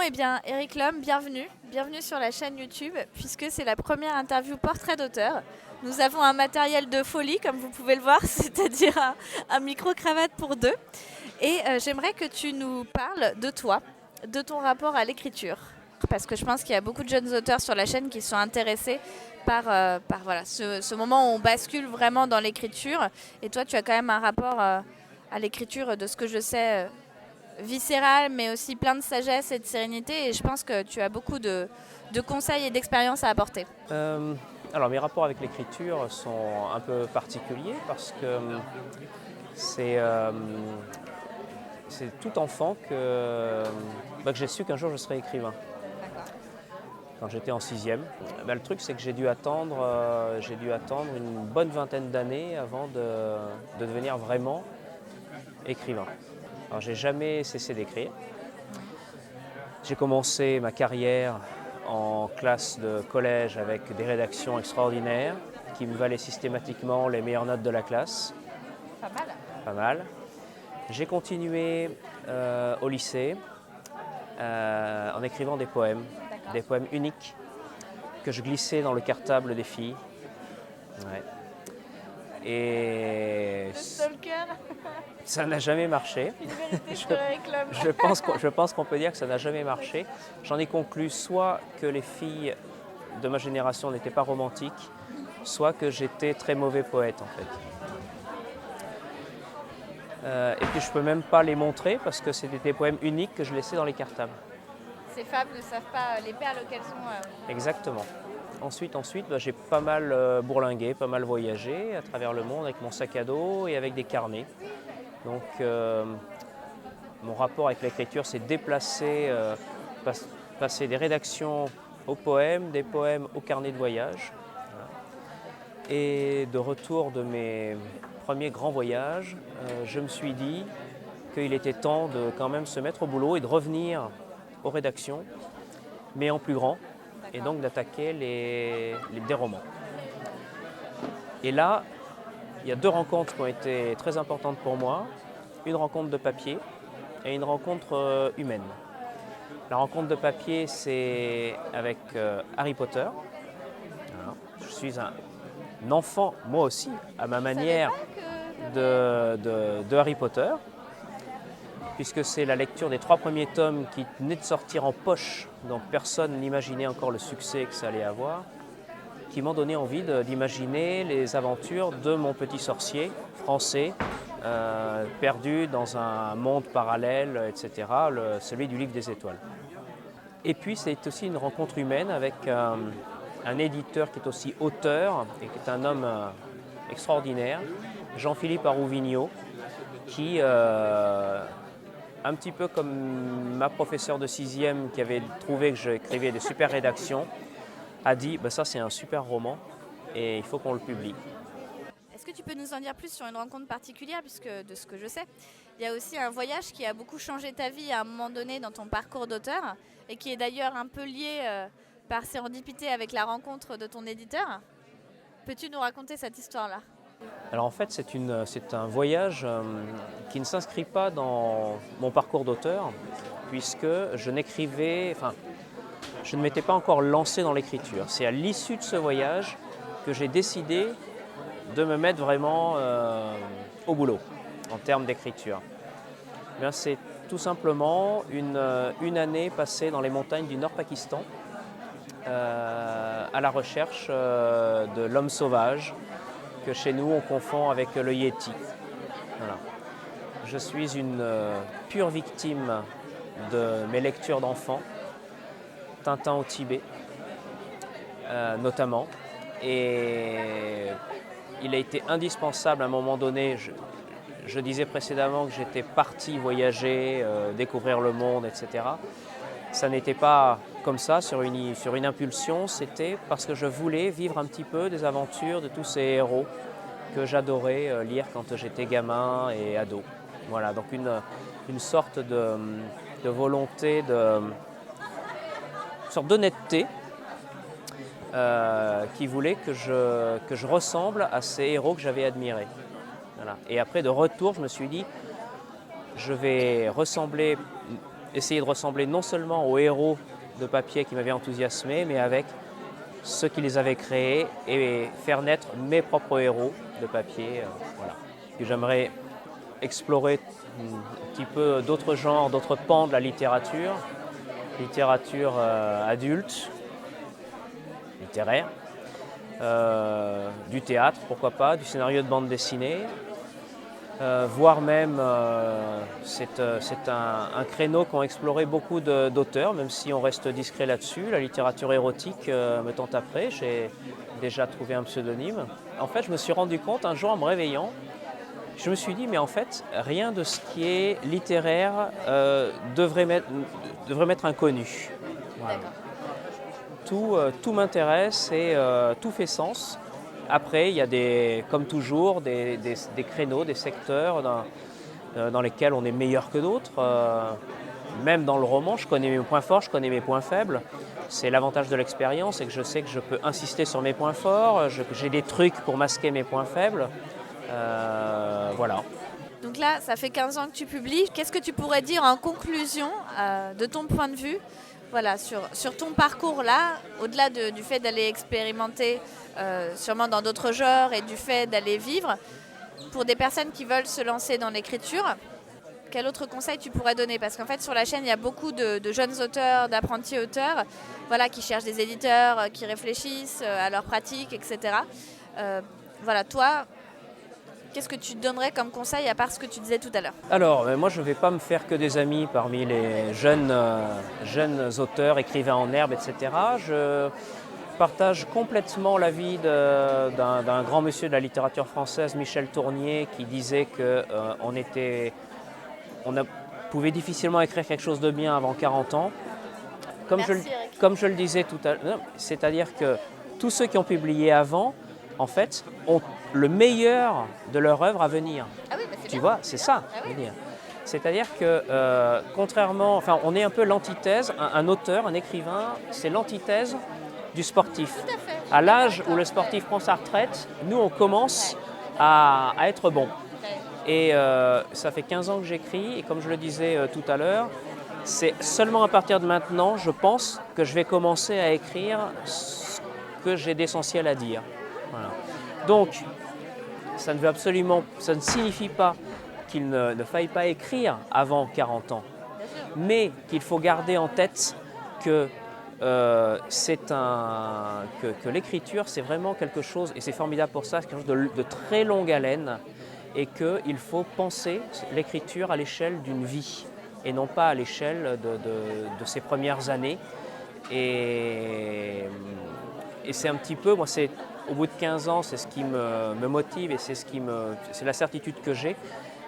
eh bien, Eric Lhomme, bienvenue. Bienvenue sur la chaîne YouTube, puisque c'est la première interview portrait d'auteur. Nous avons un matériel de folie, comme vous pouvez le voir, c'est-à-dire un micro-cravate pour deux. Et j'aimerais que tu nous parles de toi, de ton rapport à l'écriture. Parce que je pense qu'il y a beaucoup de jeunes auteurs sur la chaîne qui sont intéressés par voilà, ce moment où on bascule vraiment dans l'écriture. Et toi, tu as quand même un rapport à l'écriture, de ce que je sais, viscéral, mais aussi plein de sagesse et de sérénité. Et je pense que tu as beaucoup de conseils et d'expériences à apporter. Alors mes rapports avec l'écriture sont un peu particuliers parce que c'est euh, c'est tout enfant que j'ai su qu'un jour je serais écrivain. Quand j'étais en sixième. Le truc c'est que j'ai dû attendre une bonne vingtaine d'années avant de devenir vraiment écrivain. Alors j'ai jamais cessé d'écrire. J'ai commencé ma carrière en classe de collège avec des rédactions extraordinaires qui me valaient systématiquement les meilleures notes de la classe. Pas mal. Pas mal. J'ai continué au lycée en écrivant des poèmes uniques que je glissais dans le cartable des filles. Ouais. Et Le stalker. ça n'a jamais marché. Une vérité sur Eric Lhomme. Je pense qu'on peut dire que ça n'a jamais marché. J'en ai conclu soit que les filles de ma génération n'étaient pas romantiques, soit que j'étais très mauvais poète en fait. Et puis je peux même pas les montrer parce que c'était des poèmes uniques que je laissais dans les cartables. Ces femmes ne savent pas les perles auxquelles sont. Exactement. Ensuite, j'ai pas mal bourlingué, pas mal voyagé à travers le monde avec mon sac à dos et avec des carnets. Donc mon rapport avec l'écriture s'est déplacé, passer des rédactions aux poèmes, des poèmes au carnet de voyage. Voilà. Et de retour de mes premiers grands voyages, je me suis dit qu'il était temps de quand même se mettre au boulot et de revenir aux rédactions, mais en plus grand, et donc d'attaquer des romans. Et là, il y a deux rencontres qui ont été très importantes pour moi. Une rencontre de papier et une rencontre humaine. La rencontre de papier, c'est avec Harry Potter. Voilà. Je suis un enfant, moi aussi, à ma manière, de Harry Potter, puisque c'est la lecture des 3 premiers tomes qui venaient de sortir en poche, donc personne n'imaginait encore le succès que ça allait avoir, qui m'ont donné envie d'imaginer les aventures de mon petit sorcier français, perdu dans un monde parallèle, etc., celui du livre des étoiles. Et puis c'est aussi une rencontre humaine avec un éditeur qui est aussi auteur et qui est un homme extraordinaire, Jean-Philippe Arouvignaud, qui, un petit peu comme ma professeure de 6e qui avait trouvé que j'écrivais des super rédactions, a dit ça c'est un super roman et il faut qu'on le publie. Est-ce que tu peux nous en dire plus sur une rencontre particulière, puisque de ce que je sais, il y a aussi un voyage qui a beaucoup changé ta vie à un moment donné dans ton parcours d'auteur et qui est d'ailleurs un peu lié par sérendipité avec la rencontre de ton éditeur. Peux-tu nous raconter cette histoire-là ? Alors en fait c'est un voyage qui ne s'inscrit pas dans mon parcours d'auteur puisque je ne m'étais pas encore lancé dans l'écriture. C'est à l'issue de ce voyage que j'ai décidé de me mettre vraiment au boulot en termes d'écriture. C'est tout simplement une année passée dans les montagnes du Nord-Pakistan à la recherche de l'homme sauvage que chez nous on confond avec le Yéti. Voilà. Je suis une pure victime de mes lectures d'enfants, Tintin au Tibet notamment, et il a été indispensable à un moment donné, je disais précédemment que j'étais parti voyager, découvrir le monde, etc. Ça n'était pas comme ça sur une impulsion, c'était parce que je voulais vivre un petit peu des aventures de tous ces héros que j'adorais lire quand j'étais gamin et ado. Voilà, donc une sorte de volonté, une sorte d'honnêteté qui voulait que je ressemble à ces héros que j'avais admirés. Voilà. Et après, de retour, je me suis dit, je vais ressembler essayer de ressembler non seulement aux héros de papier qui m'avaient enthousiasmé, mais avec ceux qui les avaient créés et faire naître mes propres héros de papier. Voilà. Puis j'aimerais explorer un petit peu d'autres genres, d'autres pans de la littérature adulte, littéraire, du théâtre, pourquoi pas, du scénario de bande dessinée, voire même, c'est un créneau qu'ont exploré beaucoup d'auteurs, même si on reste discret là-dessus. La littérature érotique me tente après, j'ai déjà trouvé un pseudonyme. En fait, je me suis rendu compte un jour en me réveillant, je me suis dit, mais en fait, rien de ce qui est littéraire devrait m'être inconnu. Voilà. Tout m'intéresse et tout fait sens. Après, il y a comme toujours des créneaux, des secteurs dans lesquels on est meilleur que d'autres. Même dans le roman, je connais mes points forts, je connais mes points faibles. C'est l'avantage de l'expérience, c'est que je sais que je peux insister sur mes points forts, j'ai des trucs pour masquer mes points faibles. Voilà. Donc là, ça fait 15 ans que tu publies. Qu'est-ce que tu pourrais dire en conclusion de ton point de vue, voilà, sur ton parcours là, au-delà du fait d'aller expérimenter sûrement dans d'autres genres et du fait d'aller vivre, pour des personnes qui veulent se lancer dans l'écriture, quel autre conseil tu pourrais donner? Parce qu'en fait, sur la chaîne, il y a beaucoup de jeunes auteurs, d'apprentis auteurs, voilà, qui cherchent des éditeurs, qui réfléchissent à leur pratique, etc. Voilà, toi, qu'est-ce que tu donnerais comme conseil à part ce que tu disais tout à l'heure? Alors, moi je ne vais pas me faire que des amis parmi les jeunes auteurs, écrivains en herbe, etc. Je partage complètement l'avis d'un grand monsieur de la littérature française, Michel Tournier, qui disait qu'on pouvait difficilement écrire quelque chose de bien avant 40 ans. Comme je le disais tout à l'heure, c'est-à-dire que tous ceux qui ont publié avant, en fait, ont le meilleur de leur œuvre à venir. Ah oui, bah c'est tu bien. vois, c'est ça. Ah oui. Dire. C'est-à-dire que, contrairement, enfin, on est un peu l'antithèse, un auteur, un écrivain, c'est l'antithèse du sportif. Tout à fait. À l'âge où le sportif prend sa retraite, nous, on commence à être bon. Et ça fait 15 ans que j'écris, et comme je le disais tout à l'heure, c'est seulement à partir de maintenant, je pense, que je vais commencer à écrire ce que j'ai d'essentiel à dire. Voilà. Donc, ça ne signifie pas qu'il ne faille pas écrire avant 40 ans, mais qu'il faut garder en tête que, que l'écriture, c'est vraiment quelque chose, et c'est formidable pour ça, c'est quelque chose de très longue haleine, et qu'il faut penser l'écriture à l'échelle d'une vie, et non pas à l'échelle de ses premières années. Et c'est un petit peu, moi, au bout de 15 ans, c'est ce qui me motive et c'est la certitude que j'ai,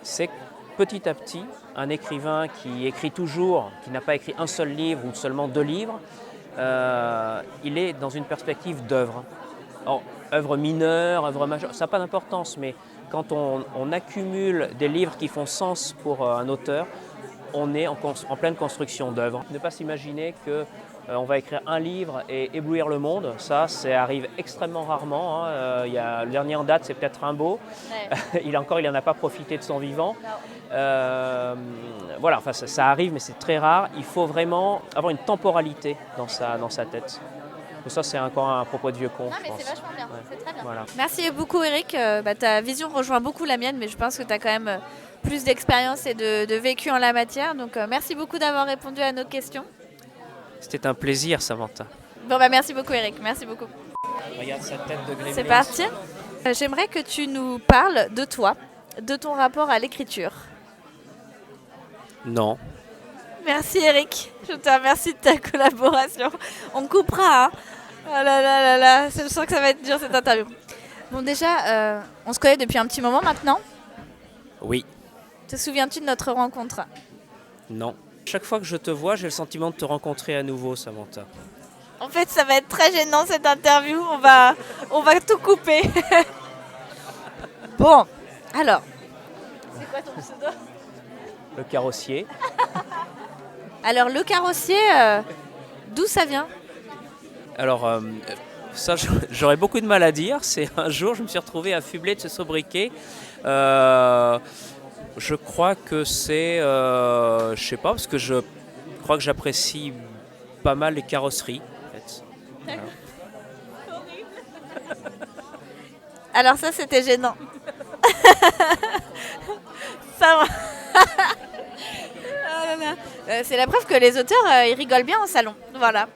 c'est que petit à petit, un écrivain qui écrit toujours, qui n'a pas écrit un seul livre ou seulement 2 livres, il est dans une perspective d'œuvre. Alors, œuvre mineure, œuvre majeure, ça n'a pas d'importance, mais quand on accumule des livres qui font sens pour un auteur, on est en pleine construction d'œuvre. Ne pas s'imaginer que on va écrire un livre et éblouir le monde, ça arrive extrêmement rarement. Hein. Le dernier en date, c'est peut-être Rimbaud. Ouais. il n'en a pas profité de son vivant. Voilà, enfin, ça arrive, mais c'est très rare. Il faut vraiment avoir une temporalité dans sa tête. Mais ça, c'est encore un propos de vieux con. Non, mais c'est vachement bien, ouais. C'est très bien. Voilà. Merci beaucoup, Eric. Ta vision rejoint beaucoup la mienne, mais je pense que tu as quand même plus d'expérience et de vécu en la matière. Donc, merci beaucoup d'avoir répondu à nos questions. C'était un plaisir, Samantha. Bon, merci beaucoup, Eric. Merci beaucoup. Regarde sa tête de gremlin. C'est parti. J'aimerais que tu nous parles de toi, de ton rapport à l'écriture. Non. Merci, Eric. Je te remercie de ta collaboration. On coupera, hein. Oh là là là là. Je sens que ça va être dur, cette interview. Bon, déjà, on se connaît depuis un petit moment maintenant. Oui. Te souviens-tu de notre rencontre? Non. Chaque fois que je te vois, j'ai le sentiment de te rencontrer à nouveau, Samantha. En fait, ça va être très gênant cette interview. On va tout couper. Bon, alors. C'est quoi ton pseudo? Le carrossier. Alors, le carrossier, d'où ça vient? Alors, ça, j'aurais beaucoup de mal à dire. C'est un jour, je me suis retrouvé affublé de ce sobriquet. Je crois que c'est, je sais pas, parce que crois que j'apprécie pas mal les carrosseries. En fait. Voilà. Alors ça, c'était gênant. Ça va. Ah là là. C'est la preuve que les auteurs, ils rigolent bien au salon. Voilà.